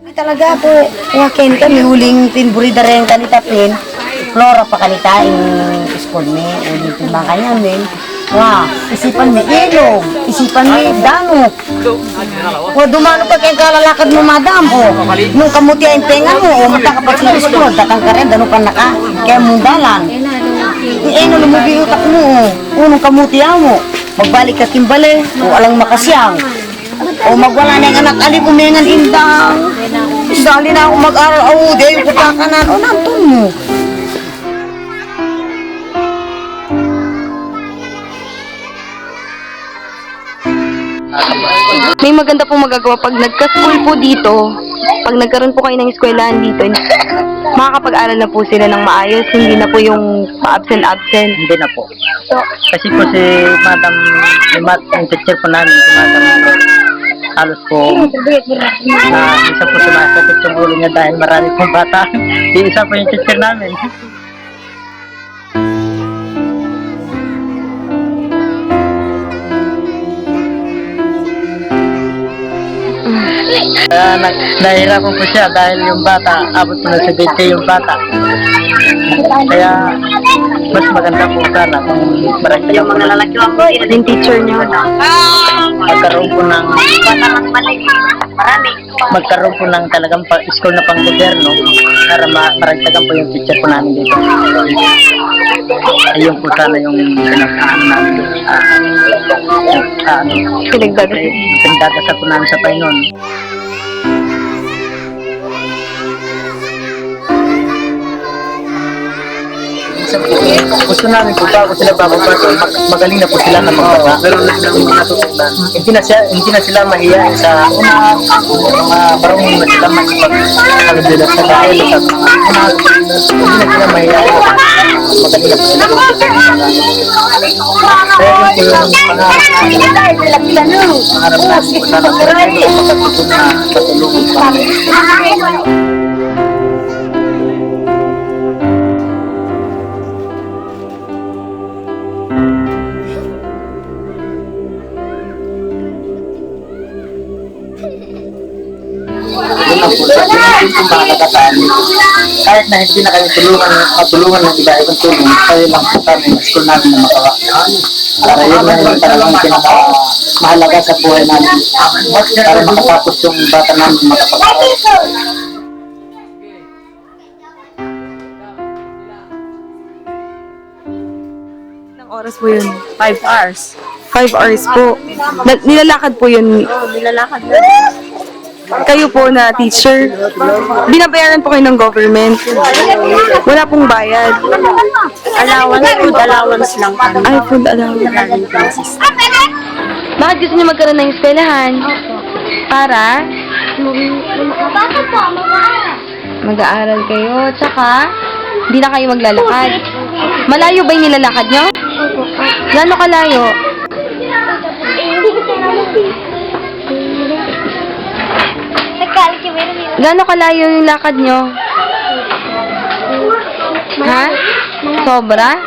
Kami talaga po, wakin kami huling tinburida rin kanita pin. Flora pa kanita yung school ni, uling timbang kanya min. Wah, isipan mi ilog, isipan mi danok. O dumano pa kayong kalalakad mo madam, o nung kamuti ay tenga mo, o matakapag sa school, datang ka rin, danukan na ka, kaya mundalan. Ano lumubi utak mo, o nung kamuti mo, magbalik ka timbali, o alang makasyang. O magwala na yung anak, ali kumingan indang. Dali na ako mag-aral, o di ayun kupakanan, o nantun mo. May maganda pong magagawa pag nagka-school po dito, pag nagkaroon po kayo ng eskwelahan dito, makakapag-aral na po sila ng maayos, hindi na po yung pa-absent-absent. Hindi na po. Kasi po si Madam, yung teacher po namin, si Madam, halos po, isa po sumasakit yung ulo niya dahil marami pong bata. Di isa po yung teacher namin. Kaya nahihirapan po siya dahil yung bata, abot po na sa 20 yung bata. Kaya mas maganda po sana kung maragdagan po ng Yung teacher niyo. magkaroon po ng magkaroon po ng talagang school na pang gobyerno para maragdagan po yung teacher po namin dito. Ayun po sana yung pinag-ano namin pinagdadasal po namin sa Panginoon. Gusto namin kung bago sila bababato, magaling na po sila na magbasa. Meron na silang matutunan. Hindi na sila mahiya sa una, marunong na sila makipag-kalabila sa dahil sa una, hindi na sila mahiya. Magaling na po sila. Kaya yun po yung pangarap namin. Pangarap namin po sana po rin yung makatutun na matulungan pa. Kahit na hindi na kayo matulungan ng iba ibang tulong, kayo lang po kami ng school namin na makawa. Para yun na yung talagang pinakamahalaga sa buhay namin. Para makatapos yung bata namin makapag-aral. Ilang oras po yun? 5 hours. 5 hours po. Nilalakad po yun. Nilalakad na. Kayo po na teacher, binabayaran po kayo ng government. Wala pong bayad. Allowance, food allowance lang kami. Ay, food allowance. Bakit gusto niyo magkaroon ng eskwelahan? Para? Mag-aaral kayo, tsaka hindi na kayo maglalakad. Malayo ba yung nilalakad nyo? Gano'n kalayo? Gano'n kalayo yung lakad nyo? Ha? Sobra?